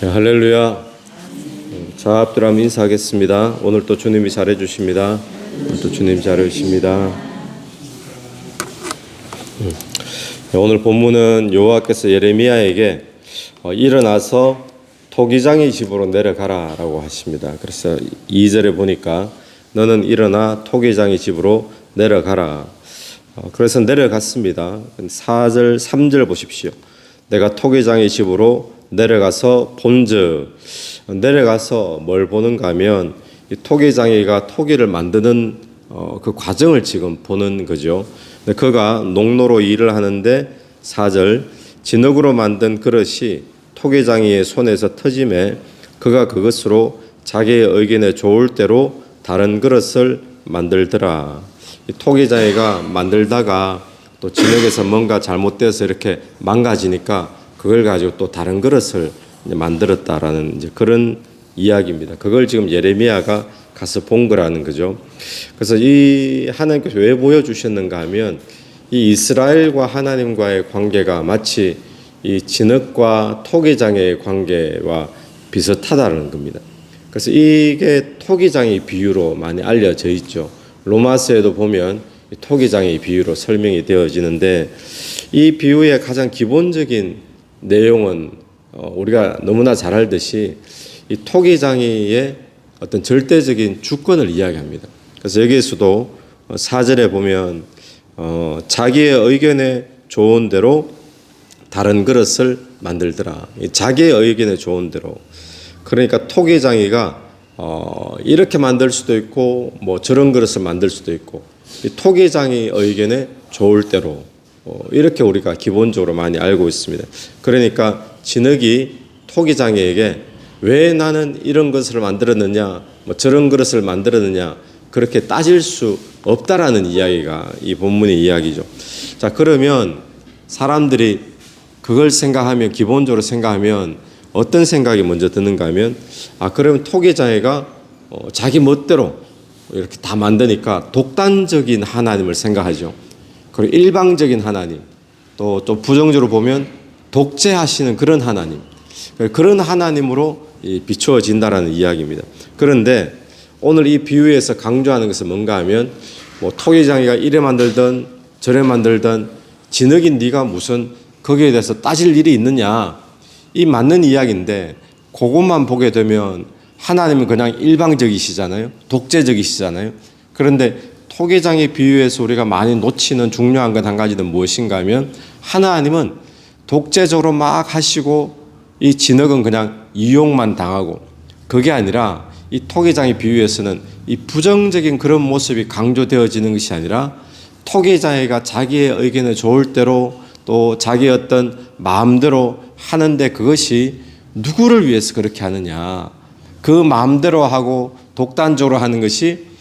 네, 할렐루야. 자, 앞들 한번 인사하겠습니다. 오늘 또 주님이 잘해 주십니다. 오늘 또 주님 잘해 주십니다. 오늘 본문은 여호와께서 예레미야에게 일어나서 토기장의 집으로 내려가라 라고 하십니다. 그래서 2절에 보니까 너는 일어나 토기장의 집으로 내려가라. 그래서 내려갔습니다. 4절 3절 보십시오. 내가 토기장의 집으로 내려가서 본즉, 내려가서 뭘 보는가 하면 이 토기장이가 토기를 만드는 그 과정을 지금 보는 거죠. 그가 농로로 일을 하는데 4절 진흙으로 만든 그릇이 토기장이의 손에서 터짐에 그가 그것으로 자기의 의견에 좋을 대로 다른 그릇을 만들더라. 이 토기장이가 만들다가 또 진흙에서 뭔가 잘못돼서 이렇게 망가지니까 그걸 가지고 또 다른 그릇을 만들었다라는 이제 그런 이야기입니다. 그걸 지금 예레미야가 가서 본 거라는 거죠. 그래서 이 하나님께서 왜 보여주셨는가 하면 이 이스라엘과 하나님과의 관계가 마치 이 진흙과 토기장의 관계와 비슷하다는 겁니다. 그래서 이게 토기장의 비유로 많이 알려져 있죠. 로마서에도 보면 토기장의 비유로 설명이 되어지는데 이 비유의 가장 기본적인 내용은 우리가 너무나 잘 알듯이 이 토기장이의 어떤 절대적인 주권을 이야기합니다. 그래서 여기에서도 4절에 보면 자기의 의견에 좋은 대로 다른 그릇을 만들더라. 자기의 의견에 좋은 대로. 그러니까 토기장이가 이렇게 만들 수도 있고 뭐 저런 그릇을 만들 수도 있고 이 토기장이 의견에 좋을 대로 이렇게 우리가 기본적으로 많이 알고 있습니다. 그러니까 진흙이 토기장이에게 왜 나는 이런 것을 만들었느냐, 뭐 저런 그릇을 만들었느냐 그렇게 따질 수 없다라는 이야기가 이 본문의 이야기죠. 자, 그러면 사람들이 그걸 생각하면 기본적으로 생각하면 어떤 생각이 먼저 드는가 하면 그러면 토기장이가 자기 멋대로 이렇게 다 만드니까 독단적인 하나님을 생각하죠. 그리고 일방적인 하나님, 또 좀 부정적으로 보면 독재하시는 그런 하나님, 그런 하나님으로 비추어진다라는 이야기입니다. 그런데 오늘 이 비유에서 강조하는 것은 뭔가 하면 뭐 토기장이가 이래 만들든 저래 만들든 진흙인 네가 무슨 거기에 대해서 따질 일이 있느냐, 이 맞는 이야기인데 그것만 보게 되면 하나님은 그냥 일방적이시잖아요. 독재적이시잖아요. 그런데 토기장의 비유에서 우리가 많이 놓치는 중요한 것 한 가지는 무엇인가 하면 하나님은 독재적으로 막 하시고 이 진흙은 그냥 이용만 당하고 그게 아니라 이 토기장의 비유에서는 이 부정적인 그런 모습이 강조되어지는 것이 아니라 토기장이가 자기의 의견에 좋을 대로 또 자기의 어떤 마음대로 하는데 그것이 누구를 위해서 그렇게 하느냐, 그 마음대로 하고 독단적으로 하는 것이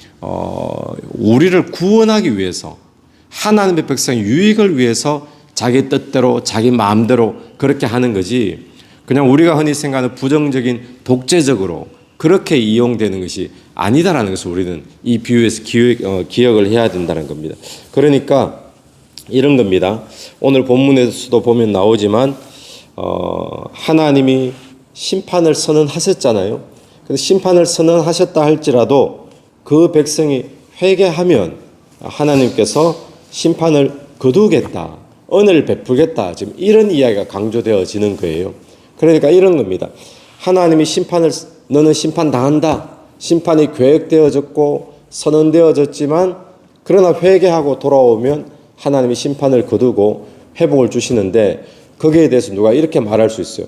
우리를 구원하기 위해서 하나님의 백성 유익을 위해서 자기 뜻대로 자기 마음대로 그렇게 하는 거지 그냥 우리가 흔히 생각하는 부정적인 독재적으로 그렇게 이용되는 것이 아니다라는 것을 우리는 이 비유에서 기억을 해야 된다는 겁니다. 그러니까 이런 겁니다. 오늘 본문에서도 보면 나오지만 하나님이 심판을 선언하셨잖아요. 근데 심판을 선언하셨다 할지라도 그 백성이 회개하면 하나님께서 심판을 거두겠다, 은혜를 베푸겠다, 지금 이런 이야기가 강조되어지는 거예요. 그러니까 이런 겁니다. 하나님이 너는 심판당한다, 심판이 계획되어졌고 선언되어졌지만 그러나 회개하고 돌아오면 하나님이 심판을 거두고 회복을 주시는데 거기에 대해서 누가 이렇게 말할 수 있어요.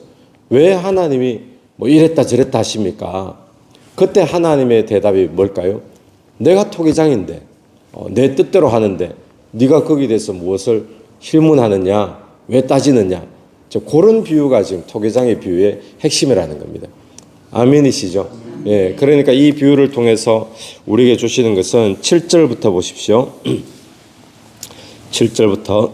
왜 하나님이 뭐 이랬다 저랬다 하십니까? 그때 하나님의 대답이 뭘까요? 내가 토기장인데 내 뜻대로 하는데 네가 거기에 대해서 무엇을 힐문하느냐, 왜 따지느냐, 그런 비유가 지금 토기장의 비유의 핵심이라는 겁니다. 아멘이시죠? 예, 그러니까 이 비유를 통해서 우리에게 주시는 것은 7절부터 보십시오. 7절부터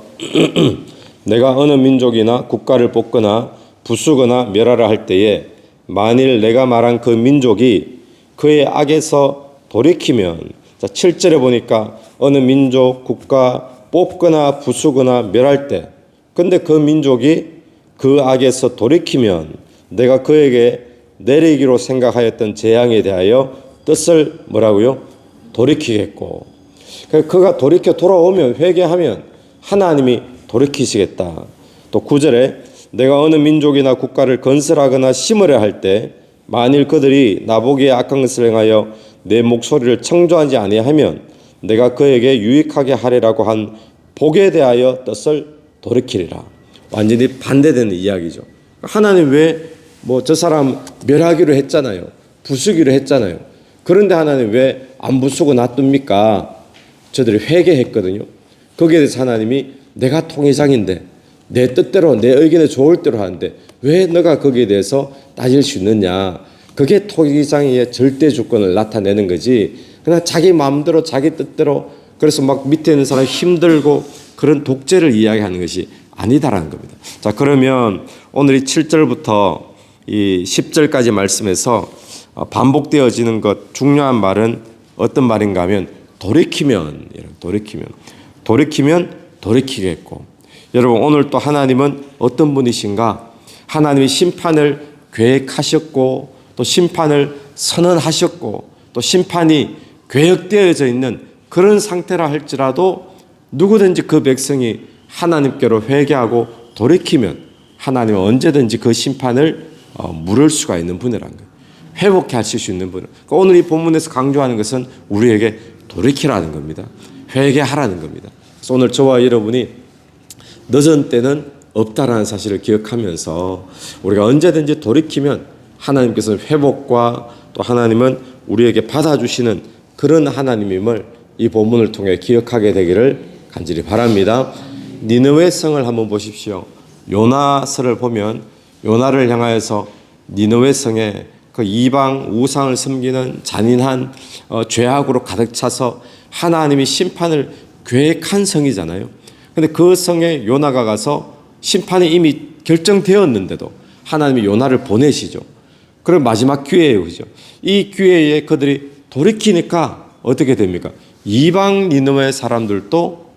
내가 어느 민족이나 국가를 뽑거나 부수거나 멸하라 할 때에 만일 내가 말한 그 민족이 그의 악에서 돌이키면, 자 7절에 보니까 어느 민족, 국가 뽑거나 부수거나 멸할 때, 근데 그 민족이 그 악에서 돌이키면 내가 그에게 내리기로 생각하였던 재앙에 대하여 뜻을 뭐라고요? 돌이키겠고. 그가 돌이켜 돌아오면, 회개하면 하나님이 돌이키시겠다. 또 9절에 내가 어느 민족이나 국가를 건설하거나 심으려 할 때 만일 그들이 나보기에 악한 것을 행하여 내 목소리를 청조하지 아니하면 내가 그에게 유익하게 하리라고 한 복에 대하여 뜻을 돌이키리라. 완전히 반대되는 이야기죠. 하나님 왜 저 사람 멸하기로 했잖아요. 부수기로 했잖아요. 그런데 하나님 왜 안 부수고 놔둡니까? 저들이 회개했거든요. 거기에 대해서 하나님이 내가 통일장인데 내 뜻대로 내 의견에 좋을 대로 하는데 왜 너가 거기에 대해서 따질 수 있느냐. 그게 통일장의 절대 주권을 나타내는 거지. 그냥 자기 마음대로 자기 뜻대로 그래서 막 밑에 있는 사람 힘들고 그런 독재를 이야기하는 것이 아니다라는 겁니다. 자, 그러면 오늘 이 7절부터 이 10절까지 말씀에서 반복되어지는 것 중요한 말은 어떤 말인가 하면 돌이키면 돌이키겠고. 여러분 오늘 또 하나님은 어떤 분이신가? 하나님이 심판을 계획하셨고 또 심판을 선언하셨고 또 심판이 계획되어져 있는 그런 상태라 할지라도 누구든지 그 백성이 하나님께로 회개하고 돌이키면 하나님은 언제든지 그 심판을 물을 수가 있는 분이라는 거예요. 회복해 하실 수 있는 분. 그러니까 오늘 이 본문에서 강조하는 것은 우리에게 돌이키라는 겁니다. 회개하라는 겁니다. 그래서 오늘 저와 여러분이 늦은 때는 없다라는 사실을 기억하면서 우리가 언제든지 돌이키면 하나님께서는 회복과 또 하나님은 우리에게 받아주시는 그런 하나님임을 이 본문을 통해 기억하게 되기를 간절히 바랍니다. 니느웨 성을 한번 보십시오. 요나서를 보면 요나를 향하여서 니느웨 성에 그 이방 우상을 섬기는 잔인한 죄악으로 가득 차서 하나님이 심판을 계획한 성이잖아요. 그런데 그 성에 요나가 가서 심판이 이미 결정되었는데도 하나님이 요나를 보내시죠. 그리고 마지막 기회예요, 그죠? 이 기회에 그들이 돌이키니까 어떻게 됩니까? 이방 니느웨 사람들도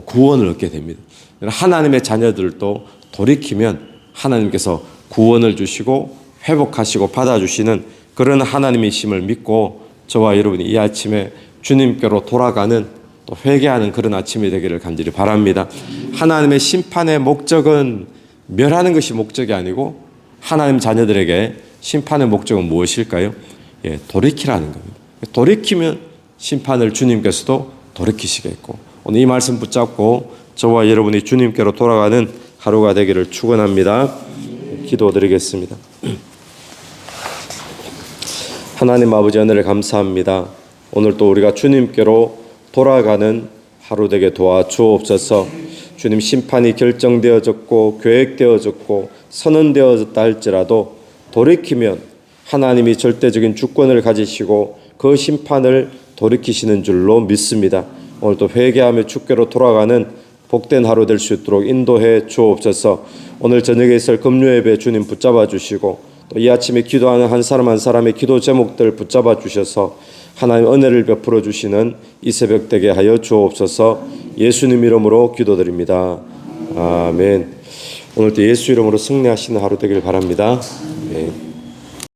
구원을 얻게 됩니다. 하나님의 자녀들도 돌이키면 하나님께서 구원을 주시고 회복하시고 받아주시는 그런 하나님이심을 믿고 저와 여러분이 이 아침에 주님께로 돌아가는 또 회개하는 그런 아침이 되기를 간절히 바랍니다. 하나님의 심판의 목적은 멸하는 것이 목적이 아니고 하나님 자녀들에게 심판의 목적은 무엇일까요? 돌이키라는 겁니다. 돌이키면 심판을 주님께서도 돌이키시겠고 오늘 이 말씀 붙잡고 저와 여러분이 주님께로 돌아가는 하루가 되기를 축원합니다. 기도드리겠습니다. 하나님 아버지 은혜를 감사합니다. 오늘 또 우리가 주님께로 돌아가는 하루 되게 도와주옵소서. 주님 심판이 결정되어졌고 계획되어졌고 선언되어졌다 할지라도 돌이키면 하나님이 절대적인 주권을 가지시고 그 심판을 돌이키시는 줄로 믿습니다. 오늘 또 회개하며 주께로 돌아가는 복된 하루 될 수 있도록 인도해 주옵소서. 오늘 저녁에 있을 금요 예배 주님 붙잡아 주시고 또 이 아침에 기도하는 한 사람 한 사람의 기도 제목들 붙잡아 주셔서 하나님 은혜를 베풀어 주시는 이 새벽 되게 하여 주옵소서. 예수님 이름으로 기도드립니다. 아멘. 오늘 또 예수 이름으로 승리하시는 하루 되길 바랍니다. 네.